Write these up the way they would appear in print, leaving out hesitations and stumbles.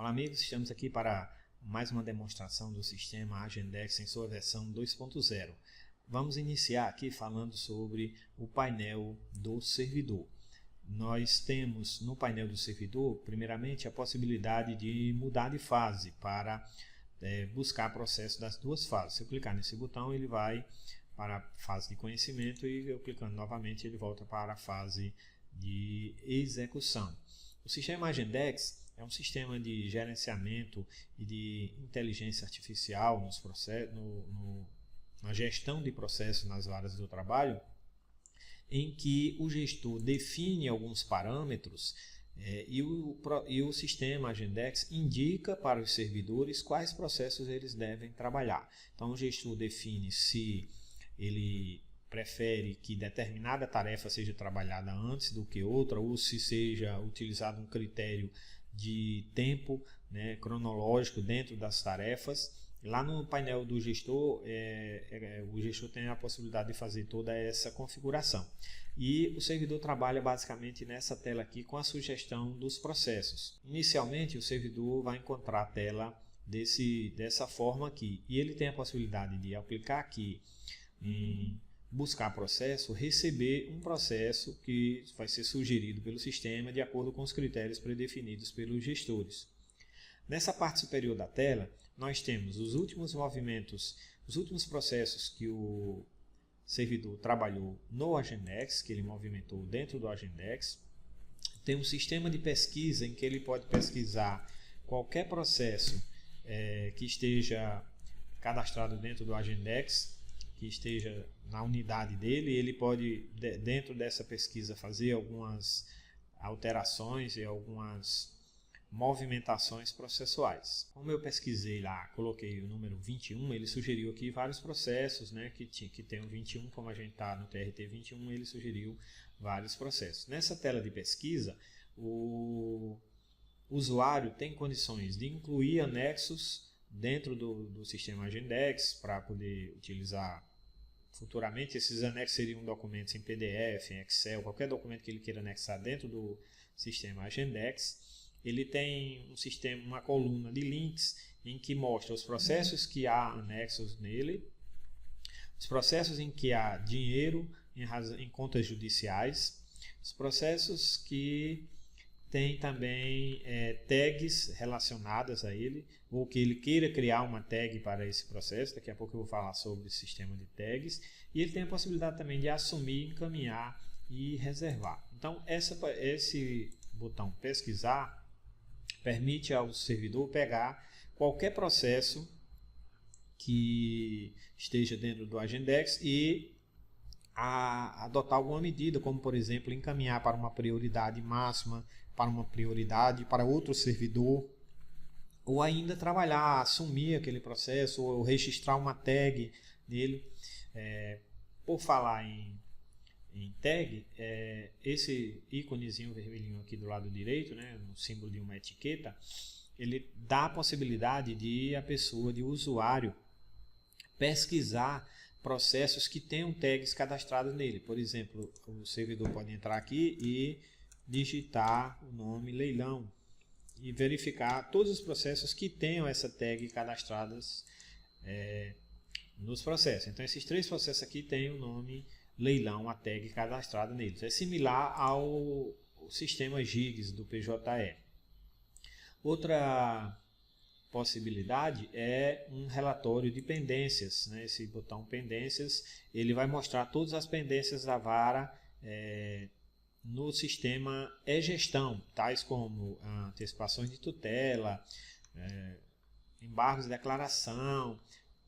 Olá amigos, estamos aqui para mais uma demonstração do sistema Agendex em sua versão 2.0. Vamos iniciar aqui falando sobre o painel do servidor. Nós temos no painel do servidor, primeiramente, a possibilidade de mudar de fase para buscar processo das duas fases. Se eu clicar nesse botão, ele vai para a fase de conhecimento e eu clicando novamente, ele volta para a fase de execução. O sistema Agendex é um sistema de gerenciamento e de inteligência artificial nos processos, na gestão de processos nas áreas do trabalho, em que o gestor define alguns parâmetros e o sistema Agendex indica para os servidores quais processos eles devem trabalhar. Então o gestor define se ele prefere que determinada tarefa seja trabalhada antes do que outra, ou se seja utilizado um critério de tempo, cronológico dentro das tarefas. Lá no painel do gestor, o gestor tem a possibilidade de fazer toda essa configuração. E o servidor trabalha basicamente nessa tela aqui com a sugestão dos processos. Inicialmente, o servidor vai encontrar a tela dessa forma aqui. E ele tem a possibilidade de, ao clicar aqui em buscar processo, receber um processo que vai ser sugerido pelo sistema de acordo com os critérios predefinidos pelos gestores. Nessa parte superior da tela, nós temos os últimos movimentos, os últimos processos que o servidor trabalhou no Agendex, que ele movimentou dentro do Agendex. Tem um sistema de pesquisa em que ele pode pesquisar qualquer processo que esteja cadastrado dentro do Agendex, que esteja na unidade dele. Ele pode, dentro dessa pesquisa, fazer algumas alterações e algumas movimentações processuais. Como eu pesquisei lá, coloquei o número 21, ele sugeriu aqui vários processos, que tem o 21, como a gente está no TRT 21, ele sugeriu vários processos. Nessa tela de pesquisa, o usuário tem condições de incluir anexos dentro do sistema Agendex para poder utilizar futuramente. Esses anexos seriam documentos em PDF, em Excel, qualquer documento que ele queira anexar dentro do sistema Agendex. Ele tem um sistema, uma coluna de links em que mostra os processos que há anexos nele, os processos em que há dinheiro em contas judiciais, os processos que tem também tags relacionadas a ele, ou que ele queira criar uma tag para esse processo. Daqui a pouco eu vou falar sobre o sistema de tags. E ele tem a possibilidade também de assumir, encaminhar e reservar. Então, esse botão pesquisar permite ao servidor pegar qualquer processo que esteja dentro do Agendex e adotar alguma medida, como por exemplo encaminhar para uma prioridade máxima, para uma prioridade para outro servidor, ou ainda trabalhar, assumir aquele processo, ou registrar uma tag nele. Por falar em tag, esse íconezinho vermelhinho aqui do lado direito, no símbolo de uma etiqueta, ele dá a possibilidade de a pessoa, de usuário, pesquisar processos que tenham tags cadastrados nele. Por exemplo, o servidor pode entrar aqui e digitar o nome leilão e verificar todos os processos que tenham essa tag cadastradas nos processos. Então, esses três processos aqui têm o nome leilão, a tag cadastrada neles. É similar ao sistema GIGS do PJE. Outra possibilidade é um relatório de pendências. Esse botão pendências, ele vai mostrar todas as pendências da vara no sistema e-gestão, tais como antecipações de tutela, embargos de declaração,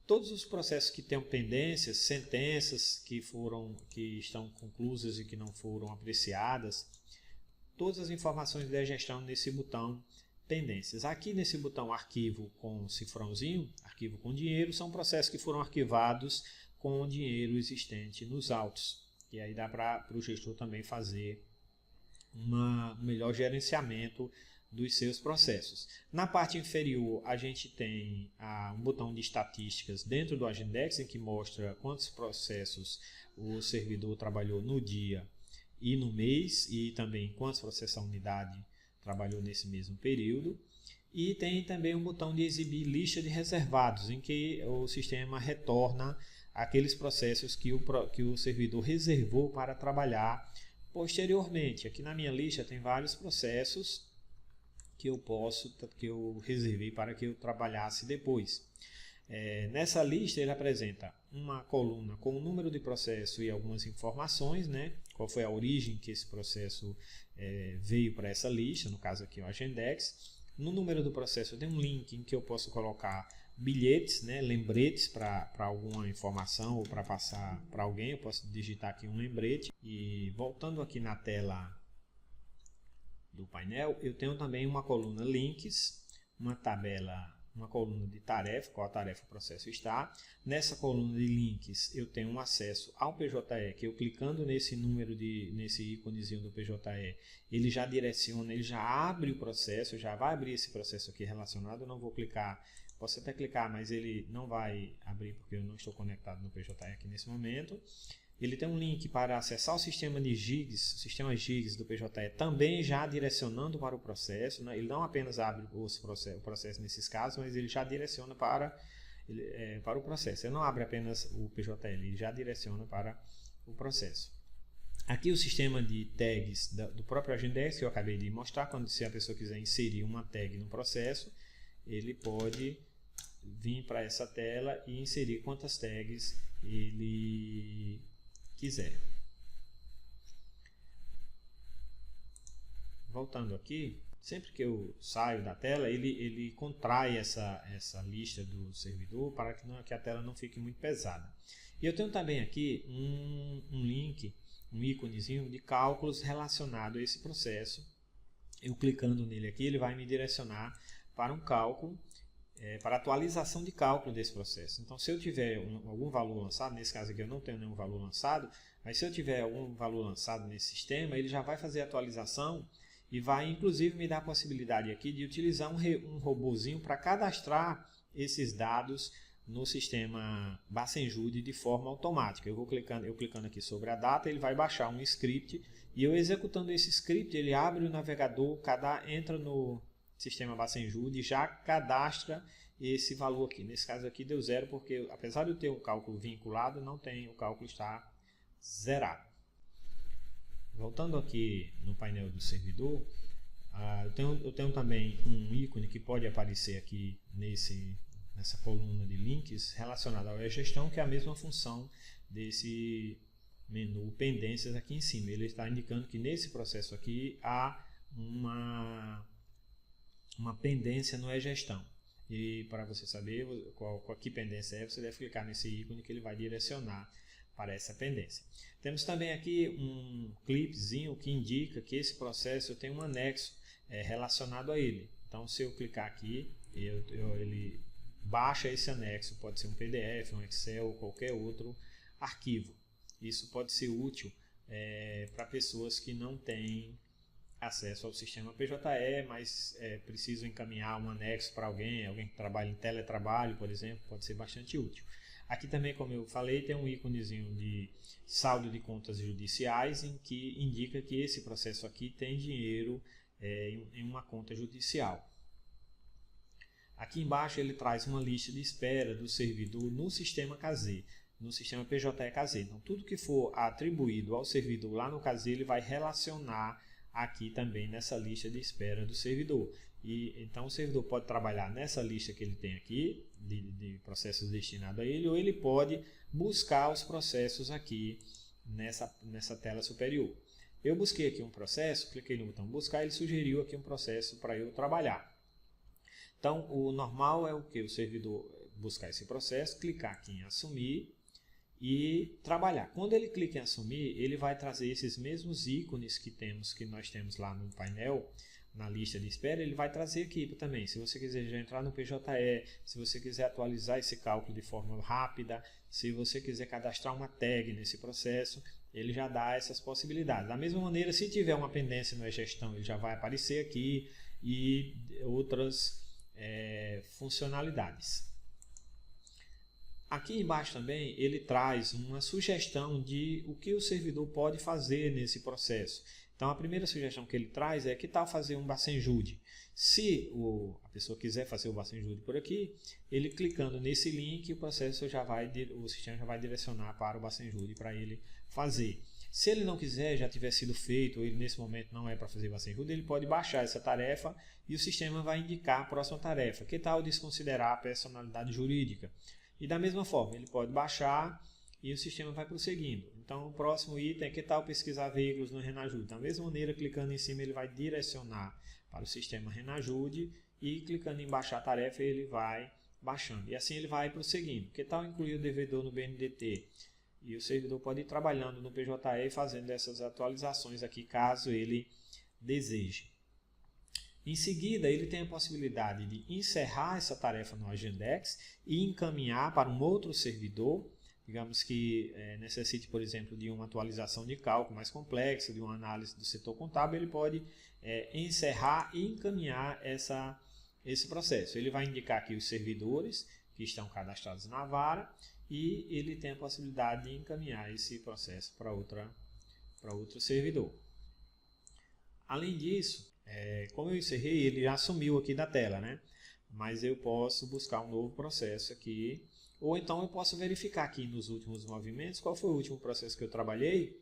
todos os processos que tenham pendências, sentenças que estão conclusas e que não foram apreciadas, todas as informações de gestão nesse botão pendências. Aqui nesse botão arquivo com cifrãozinho, arquivo com dinheiro, são processos que foram arquivados com dinheiro existente nos autos. E aí dá para o gestor também fazer um melhor gerenciamento dos seus processos. Na parte inferior, a gente tem um botão de estatísticas dentro do Agendex, em que mostra quantos processos o servidor trabalhou no dia e no mês, e também quantos processos a unidade trabalhou nesse mesmo período. E tem também um botão de exibir lista de reservados, em que o sistema retorna aqueles processos que o servidor reservou para trabalhar posteriormente. Aqui na minha lista tem vários processos que eu reservei para que eu trabalhasse depois. Nessa lista ele apresenta uma coluna com o número de processo e algumas informações, né? Qual foi a origem que esse processo veio para essa lista, no caso aqui o Agendex. No número do processo tem um link em que eu posso colocar bilhetes, né? Lembretes para alguma informação ou para passar para alguém. Eu posso digitar aqui um lembrete. E voltando aqui na tela do painel, eu tenho também uma coluna links, uma tabela, uma coluna de tarefa, qual a tarefa o processo está. Nessa coluna de links eu tenho um acesso ao PJE, que eu clicando nesse íconezinho do PJE, ele já direciona, ele já abre o processo, já vai abrir esse processo aqui relacionado. Eu não vou clicar, posso até clicar, mas ele não vai abrir porque eu não estou conectado no PJE aqui nesse momento. Ele tem um link para acessar o sistema de gigs, o sistema gigs do PJE, também já direcionando para o processo, né? Ele não apenas abre o processo nesses casos, mas ele já direciona para o processo. Ele não abre apenas o PJE, ele já direciona para o processo. Aqui o sistema de tags do próprio Agendex, que eu acabei de mostrar, se a pessoa quiser inserir uma tag no processo, ele pode vir para essa tela e inserir quantas tags ele quiser. Voltando aqui, sempre que eu saio da tela, ele contrai essa lista do servidor para que a tela não fique muito pesada. E eu tenho também aqui um link, um íconezinho de cálculos relacionado a esse processo. Eu clicando nele aqui, ele vai me direcionar para um cálculo, para atualização de cálculo desse processo. Então, se eu tiver algum valor lançado, nesse caso aqui eu não tenho nenhum valor lançado, mas se eu tiver algum valor lançado nesse sistema, ele já vai fazer a atualização e vai inclusive me dar a possibilidade aqui de utilizar um robozinho para cadastrar esses dados no sistema Bacenjude de forma automática. Eu clicando aqui sobre a data, ele vai baixar um script e eu executando esse script, ele abre o navegador, entra no sistema Bacenjude e já cadastra esse valor aqui. Nesse caso aqui deu 0 porque apesar de eu ter um cálculo vinculado, o cálculo está zerado. Voltando aqui no painel do servidor, eu tenho também um ícone que pode aparecer aqui nessa coluna de links relacionado ao e-gestão, que é a mesma função desse menu pendências aqui em cima. Ele está indicando que nesse processo aqui há uma pendência no e-gestão. E para você saber qual que pendência é, você deve clicar nesse ícone que ele vai direcionar para essa pendência. Temos também aqui um clipezinho que indica que esse processo tem um anexo relacionado a ele. Então, se eu clicar aqui, ele baixa esse anexo, pode ser um PDF, um Excel ou qualquer outro arquivo. Isso pode ser útil para pessoas que não têm acesso ao sistema PJE, mas precisam encaminhar um anexo para alguém que trabalha em teletrabalho, por exemplo, pode ser bastante útil. Aqui também, como eu falei, tem um íconezinho de saldo de contas judiciais, em que indica que esse processo aqui tem dinheiro em uma conta judicial. Aqui embaixo ele traz uma lista de espera do servidor no sistema KZ, no sistema PJE KZ. Então, tudo que for atribuído ao servidor lá no KZ, ele vai relacionar aqui também nessa lista de espera do servidor. Então o servidor pode trabalhar nessa lista que ele tem aqui, de processos destinados a ele, ou ele pode buscar os processos aqui nessa tela superior. Eu busquei aqui um processo, cliquei no botão buscar, ele sugeriu aqui um processo para eu trabalhar. Então o normal é o que? O servidor buscar esse processo, clicar aqui em assumir e trabalhar. Quando ele clica em assumir, ele vai trazer esses mesmos ícones que nós temos lá no painel, na lista de espera, ele vai trazer aqui também. Se você quiser já entrar no PJE, se você quiser atualizar esse cálculo de forma rápida, se você quiser cadastrar uma tag nesse processo, ele já dá essas possibilidades. Da mesma maneira, se tiver uma pendência no e-gestão, ele já vai aparecer aqui e outras funcionalidades. Aqui embaixo também ele traz uma sugestão de o que o servidor pode fazer nesse processo. Então, a primeira sugestão que ele traz é: que tal fazer um Bacenjude? Se a pessoa quiser fazer o Bacenjude por aqui, ele clicando nesse link, o sistema já vai direcionar para o Bacenjude para ele fazer. Se ele não quiser, já tiver sido feito, ou ele nesse momento não é para fazer Bacenjude, ele pode baixar essa tarefa e o sistema vai indicar a próxima tarefa. Que tal desconsiderar a personalidade jurídica? E da mesma forma, ele pode baixar e o sistema vai prosseguindo. Então, o próximo item é: que tal pesquisar veículos no Renajude? Da mesma maneira, clicando em cima, ele vai direcionar para o sistema Renajude e clicando em baixar a tarefa, ele vai baixando. E assim ele vai prosseguindo. Que tal incluir o devedor no BNDT? E o servidor pode ir trabalhando no PJE fazendo essas atualizações aqui, caso ele deseje. Em seguida, ele tem a possibilidade de encerrar essa tarefa no Agendex e encaminhar para um outro servidor, digamos que necessite, por exemplo, de uma atualização de cálculo mais complexa, de uma análise do setor contábil. Ele pode encerrar e encaminhar esse processo. Ele vai indicar aqui os servidores que estão cadastrados na vara e ele tem a possibilidade de encaminhar esse processo para outro servidor. Além disso, como eu encerrei, ele já sumiu aqui da tela, né? Mas eu posso buscar um novo processo aqui, ou então eu posso verificar aqui nos últimos movimentos qual foi o último processo que eu trabalhei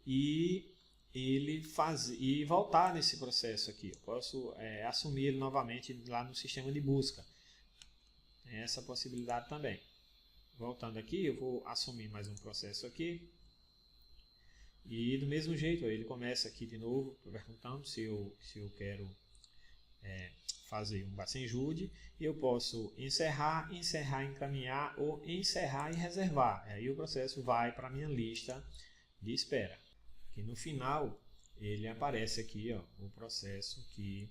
e voltar nesse processo aqui. Eu posso assumir ele novamente lá no sistema de busca. Tem essa possibilidade também. Voltando aqui, eu vou assumir mais um processo aqui. E do mesmo jeito, ele começa aqui de novo, perguntando se eu quero fazer um Bacenjude. E eu posso encerrar, encaminhar ou encerrar e reservar. Aí o processo vai para a minha lista de espera. E no final, ele aparece aqui, ó, o processo que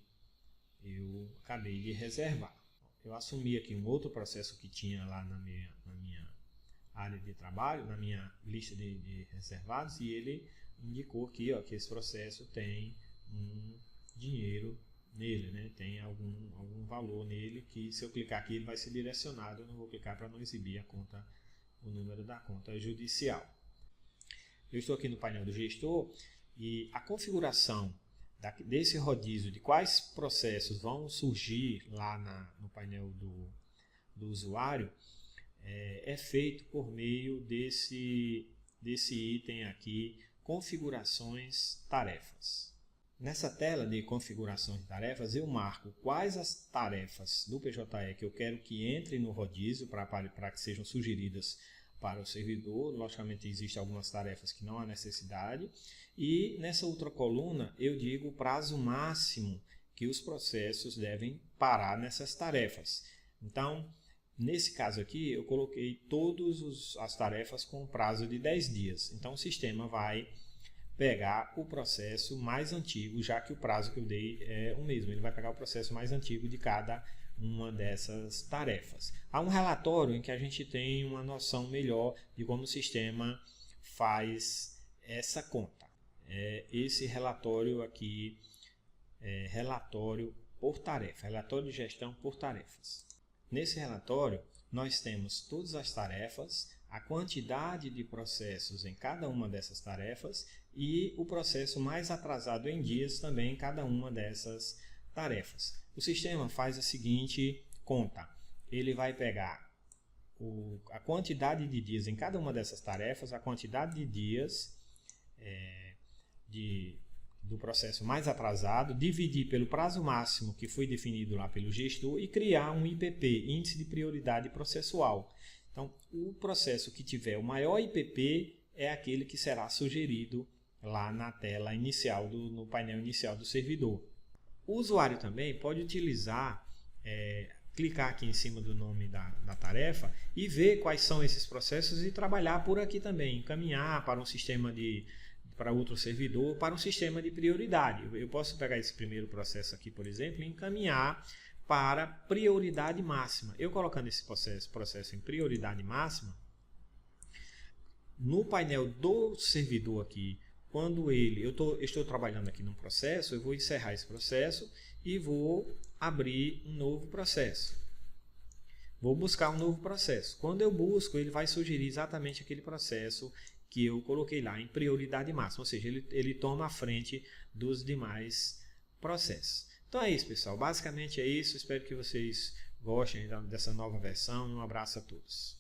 eu acabei de reservar. Eu assumi aqui um outro processo que tinha lá na minha área de trabalho, na minha lista de reservados, e ele indicou aqui, ó, que esse processo tem um dinheiro nele, né? Tem algum valor nele, que se eu clicar aqui ele vai ser direcionado. Eu não vou clicar para não exibir o número da conta judicial. Eu estou aqui no painel do gestor e a configuração desse rodízio de quais processos vão surgir lá no painel do usuário é feito por meio desse item aqui, configurações tarefas. Nessa tela de configurações de tarefas, eu marco quais as tarefas do PJE que eu quero que entrem no rodízio para que sejam sugeridas para o servidor. Logicamente, existem algumas tarefas que não há necessidade. E nessa outra coluna, eu digo o prazo máximo que os processos devem parar nessas tarefas. Então, nesse caso aqui, eu coloquei todas as tarefas com prazo de 10 dias. Então, o sistema vai pegar o processo mais antigo, já que o prazo que eu dei é o mesmo. Ele vai pegar o processo mais antigo de cada uma dessas tarefas. Há um relatório em que a gente tem uma noção melhor de como o sistema faz essa conta. Esse relatório aqui é relatório por tarefa, relatório de gestão por tarefas. Nesse relatório, nós temos todas as tarefas, a quantidade de processos em cada uma dessas tarefas e o processo mais atrasado em dias também em cada uma dessas tarefas. O sistema faz a seguinte conta: ele vai pegar a quantidade de dias em cada uma dessas tarefas, a quantidade de dias do processo mais atrasado, dividir pelo prazo máximo que foi definido lá pelo gestor e criar um IPP, Índice de Prioridade Processual. Então, o processo que tiver o maior IPP é aquele que será sugerido lá na tela inicial, no painel inicial do servidor. O usuário também pode utilizar, clicar aqui em cima do nome da tarefa e ver quais são esses processos e trabalhar por aqui também, encaminhar para um sistema para outro servidor, para um sistema de prioridade. Eu posso pegar esse primeiro processo aqui, por exemplo, e encaminhar para prioridade máxima. Eu colocando esse processo em prioridade máxima, no painel do servidor aqui, quando eu estou trabalhando aqui num processo, eu vou encerrar esse processo e vou abrir um novo processo. Vou buscar um novo processo. Quando eu busco, ele vai sugerir exatamente aquele processo que eu coloquei lá em prioridade máxima, ou seja, ele toma a frente dos demais processos. Então é isso, pessoal. Basicamente é isso. Espero que vocês gostem dessa nova versão. Um abraço a todos.